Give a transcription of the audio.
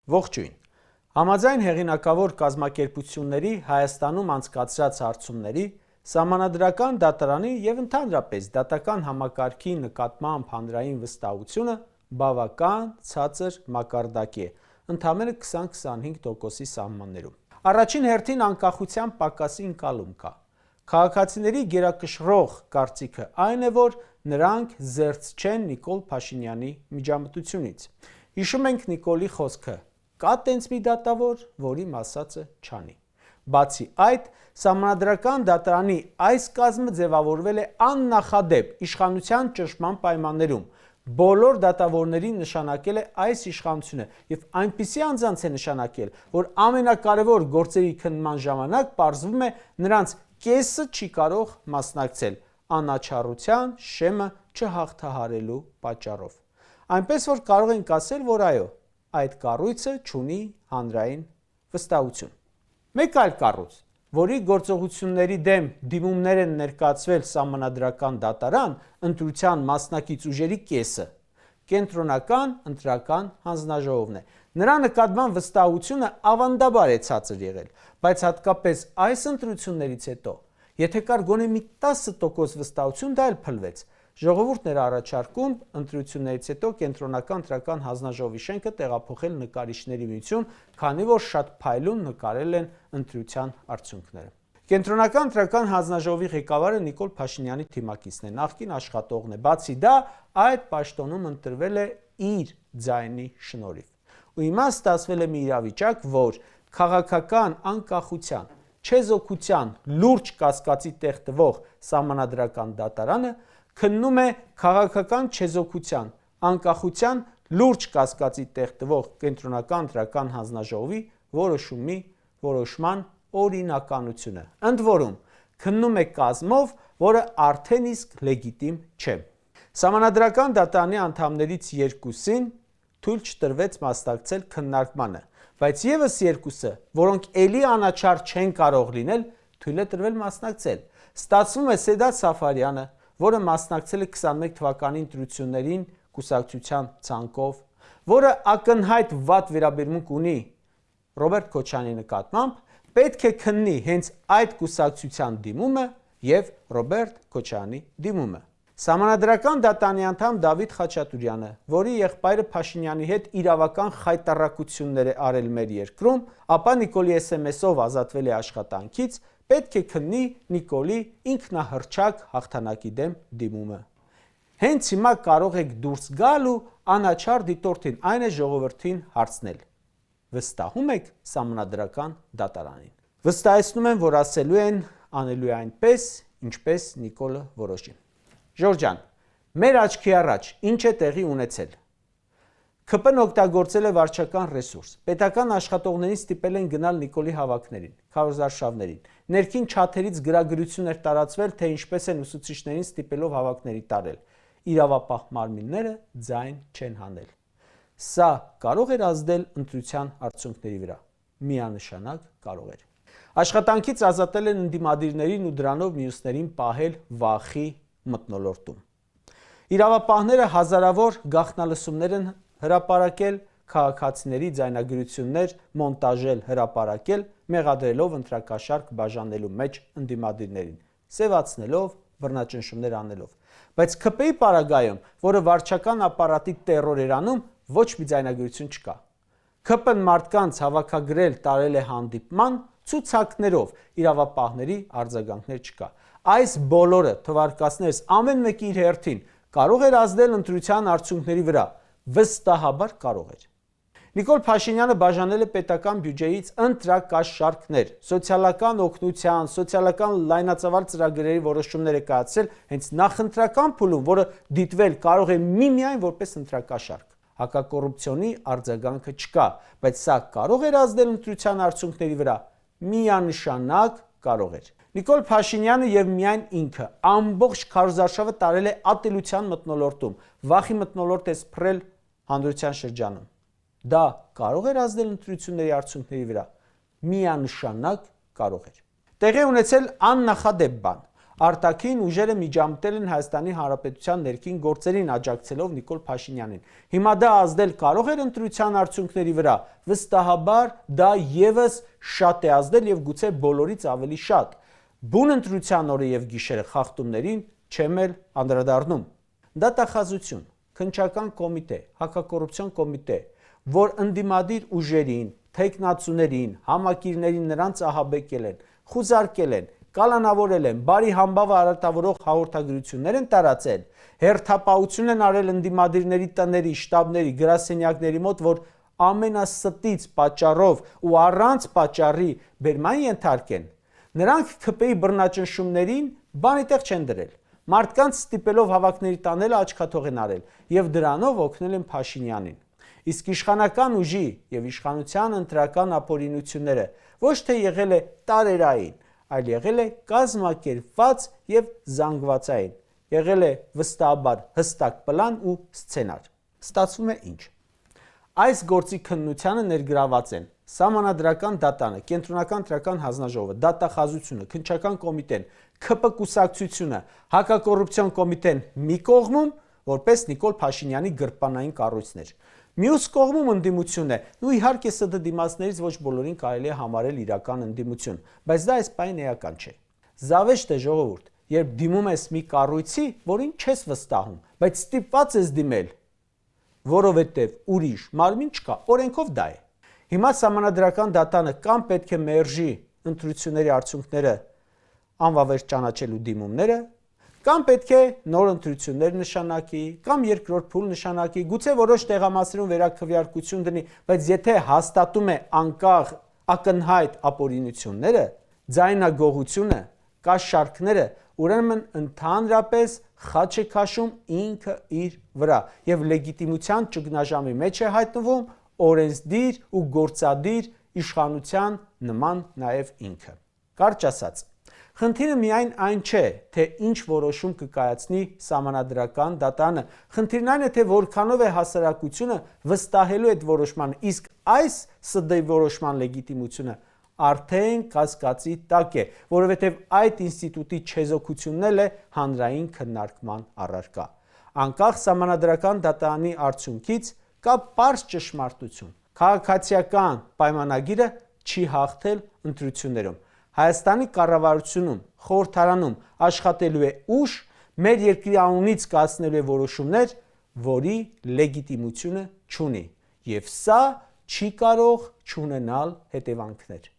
Ողջույն։ Համաձայն հեղինակավոր կազմակերպությունների Հայաստանում անցկացրած հարցումների, Սահմանադրական դատարանի եւ ընդհանրապես դատական համակարգի նկատմամբ հանրային վստահությունը բավական ցածր մակարդակի է, ընդամենը 20-25% սահմաններում։ Առաջին հերթին անկախության պակասի ընկալում կա։ Քաղաքացիների գերակշռող կարծիքը այն է, որ նրանք զերծ չեն Նիկոլ Փաշինյանի միջամտությունից։ Հիշում ենք Նիկոլի խոսքը. կա տենց մի դատավոր, որի ասածը չանի։ Բացի այդ, Սահմանադրական դատարանի այս կազմը ձևավորվել է աննախադեպ իշխանության ճնշման պայմաններում։ Բոլոր դատավորներին նշանակել է այս իշխանությունը եւ այնպիսի անձանց է նշանակել, որ ամենակարևոր գործերի քննման ժամանակ պարզվում է նրանց կեսը չի կարող մասնակցել անաչառության շեմը չհաղթահարելու պատճառով։ Այնպես որ կարող ենք ասել, որ այո, այդ կառույցը չունի հանրային վստահություն։ Մեկ այլ կառույց, որի գործողությունների դեմ դիմումներ են ներկայացվել Սահմանադրական դատարան, ընտրության մասնակից ուժերի կեսը, Կենտրոնական ընտրական հանձնաժողովն է։ Նրա նկատմամբ վստահությունը ավանդաբար է ցածր եղել, բայց հատկապես այս ընտրություններից հետո, եթե կար գոնե մի 10% վստահություն, դա էլ փլվեց։ Ժողովուրդն էր առաջարկում ընտրություններից հետո Կենտրոնական ընտրական հանձնաժողովի շենքը տեղափոխել նկարիչների միություն, քանի որ շատ փայլուն նկարել են ընտրության արդյունքները։ Կենտրոնական ընտրական հանձնաժողովի ղեկավարը Նիկոլ Փաշինյանի թիմակիցն է, նախկին աշխատողն է։ Բացի դա, այդ պաշտոնում ընտրվել է իր ձայնի շնորհիվ։ Ու հիմա ստացվել է մի իրավիճակ, որ քաղաքական անկախության, չեզոքության լուրջ կասկածի տեղ տվող Սահմանադրական դատարանը քննում է քաղաքական չեզոքության, անկախության լուրջ կասկածի տեղ տվող Կենտրոնական ընտրական հանձնաժողովի որոշման օրինականությունը։ Ընդ որում, քննում է կազմով, որը արդեն իսկ լեգիտիմ չէ։ Սահմանադրական դատարանի անդամներից երկուսին թույլ չտրվեց մասնակցել քննարկմանը, բայց եւս երկուսը, որոնք ելի անաչառ չեն կարող լինել, թույլ է տրվել մասնակցել։ Ստացվում է Սեդա Սաֆարյանը, որը մասնակցել է 21 թվականի ընտրություններին կուսակցության ցանկով, որը ակնհայտ վատ վերաբերմունք ունի Ռոբերտ Քոչարյանի նկատմամբ, պետք է քննի հենց այդ կուսակցության դիմումը եւ Ռոբերտ Քոչարյանի դիմումը։ Սահմանադրական դատարանի անդամ Դավիթ Խաչատուրյանը, որի եղբայրը Փաշինյանի հետ իրավական խայտառակություններ է արել մեր երկրում, ապա Նիկոլի SMS-ով ազատվել է աշխատանքից, պետք է քննի Նիկոլի ինքնահռչակ հաղթանակի դեմ դիմումը։ Հենց հիմա կարող եք դուրս գալ ու անաչառ դիտորդին, այն է ժողովրդին հարցնել. վստահում եք Սահմանադրական դատարանին։ Վստահեցնում եմ, որ ասելու են անելու է այնպես, ինչպես Նիկոլը որոշի։ Ժորժան, մեր աչքի առաջ ինչ է տեղի ունեցել։ ՔՊ-ն օգտագործել է վարչական ռեսուրս։ Պետական աշխատողներին ստիպել են գնալ Նիկոլի հավաքներին, քարոզարշավներին։ Ներքին չաթերից գրագրություն էր տարածվել, թե ինչպես են ուսուցիչներին ստիպելով հավաքների տարել։ Իրավապահ մարմինները ձայն չեն հանել։ Սա կարող էր ազդել ընտրության արդյունքների վրա։ Միանշանակ կարող էր։ Աշխատանքից ազատել են ընդդիմադիրներին ու դրանով մյուսներին պահել վախի մթնոլորտում։ Իրավապահները հազարավոր գաղտնալսումներ են հրապարակել, քաղաքացիների ձայնագրություններ մոնտաժել, հրապարակել, մեղադրելով ընտրակաշառք բաժանելու մեջ ընդդիմադիրներին, սևացնելով, բռնաճնշումներ անելով։ Բայց ՔՊ-ի պարագայում, որը վարչական ապարատի տերոր էր անում, ոչ մի ձայնագրություն չկա։ ՔՊ-ն մարդկանց հավաքագրել տարել է հանդիպման ցուցակներով, իրավապահների արձագանքներ չկա։ Այս բոլորը թվարկածներս ամեն մեկը իր հերթին կարող էր ազդել ընտրության արդյունքների վրա, վստահաբար կարող էր։ Նիկոլ Փաշինյանը բաժանել է պետական բյուջեից ընտրակաշառքներ, սոցիալական օգնության, սոցիալական լայնածավալ ծրագրերի որոշումներ է կայացրել հենց նախընտրական փուլում, որը դիտվել կարող է միմիայն որպես ընտրակաշառք։ Հակակոռուպցիոնի արձագանքը չկա, բայց սա կարող էր ազդել ընտրության արդյունքների վրա, միանշանակ կարող էր։ Նիկոլ Փաշինյանը եւ միայն ինքը ամբողջ քարոզարշավը տարել է ատելության մթնոլորտում, վախի մթնոլորտ է սփռել հանրության շրջանում։ Դա կարող էր ազդել ընտրությունների արդյունքների վրա, միանշանակ կարող էր։ Տեղի ունեցել աննախադեպ բան։ Արտաքին ուժերը միջամտել են Հայաստանի Հանրապետության ներքին գործերին աջակցելով Նիկոլ Փաշինյանին։ Հիմա դա ազդել կարող էր ընտրության արդյունքների վրա, վստահաբար դա եւս շատ է ազդել եւ գուցե բոլորից ավելի շատ։ Բուն ընտրության օրը եւ գիշերը խախտումներին չեմ էլ անդրադառնում։ Դատախազություն, քննչական կոմիտե, հակակոռուպցիոն կոմիտե, որ ընդդիմադիր ուժերին, թեկնածուներին, համակիրներին նրանց ահաբեկել են, խուզարկել են, կալանավորել են, բարի համբավը արատավորող հաղորդագրություններ են տարածել, հերթապահություն են արել ընդդիմադիրների տների, շտաբների, գրասենյակների մոտ, որ ամենաստից պատճառով ու առանց պատճառի բերման ենթարկեն։ Նրանք ՔՊ-ի բռնաճնշումներին բանի տեղ չեն դրել։ Մարդկանց ստիպելով հավաքների տանել աչքաթող են արել եւ դրանով օգնել են Փաշինյանին։ Իսկ իշխանական ուժի եւ իշխանության ընտրական ապօրինությունները ոչ թե եղել է տարերային, այլ եղել է կազմակերպված եւ զանգվածային, եղել է վստահաբար հստակ պլան ու սցենար։ Ստացվում է ինչ։ Այս գործի քննությանը ներգրաված են Սահմանադրական դատանը, Կենտրոնական ընտրական հանձնաժողովը, Դատախազությունը, Քննչական կոմիտեն, ՔՊ կուսակցությունը, Հակակոռուպցիոն կոմիտեն մի կողմում, որպես Նիկոլ Փաշինյանի գրպանային կառույցներ։ Մյուս կողմում ընդդիմությունն է, ու իհարկե ՍԴ դիմացներից ոչ բոլորին կարելի է համարել իրական ընդդիմություն, բայց դա այս պայն էական չէ։ Զավեշտ է ժողովուրդ, երբ դիմում ես մի կառույցի, որին չես վստահում, բայց ստիպված ես դիմել, որովհետև ուրիշ մարմին չկա, օրենքով դա է։ Հիմա Սահմանադրական դատանը կամ պետք է մերժի ընտրությունների արդյունքները անվավերջ ճանաչելու դիմումները, կամ պետք է նոր ընտրություններ նշանակի, կամ երկրորդ փուլ նշանակի, գուցե որոշ տեղամասերում վերաքվեարկություն դնի, բայց եթե հաստատում է անկախ ակնհայտ ապօրինությունները, ձայնագողությունը, կաշառքները, ուրեմն ընդհանրապես խաչ է քաշում ինքը իր վրա եւ լեգիտիմության ճգնաժամի մեջ է հայտնվում օրենսդիր ու գործադիր իշխանության նման նաեւ ինքը։ Կարճ ասած, խնդիրը միայն այն չէ, թե ինչ որոշում կկայացնի Սահմանադրական դատանը, խնդիրն այն է, թե որքանով է հասարակությունը վստահելու այդ որոշմանը, իսկ այս ՍԴ-ի որոշման լեգիտիմությունը արդեն կասկածի տակ է, որովհետև այդ ինստիտուտի չեզոքությունն էլ է հանրային քննարկման առարկա։ Անկախ Սահմանադրական դատարանի արդյունքից կա պարզ ճշմարտություն։ Քաղաքացիական պայմանագիրը չի հաղթել ընտրություններում։ Հայաստանի կառավարությունում, խորհրդարանում աշխատելու է ուժ, մեր երկրի անունից կայացնելու է որոշումներ, որի լեգիտիմությունը չունի, եւ սա չի կարող չունենալ հետևանքներ։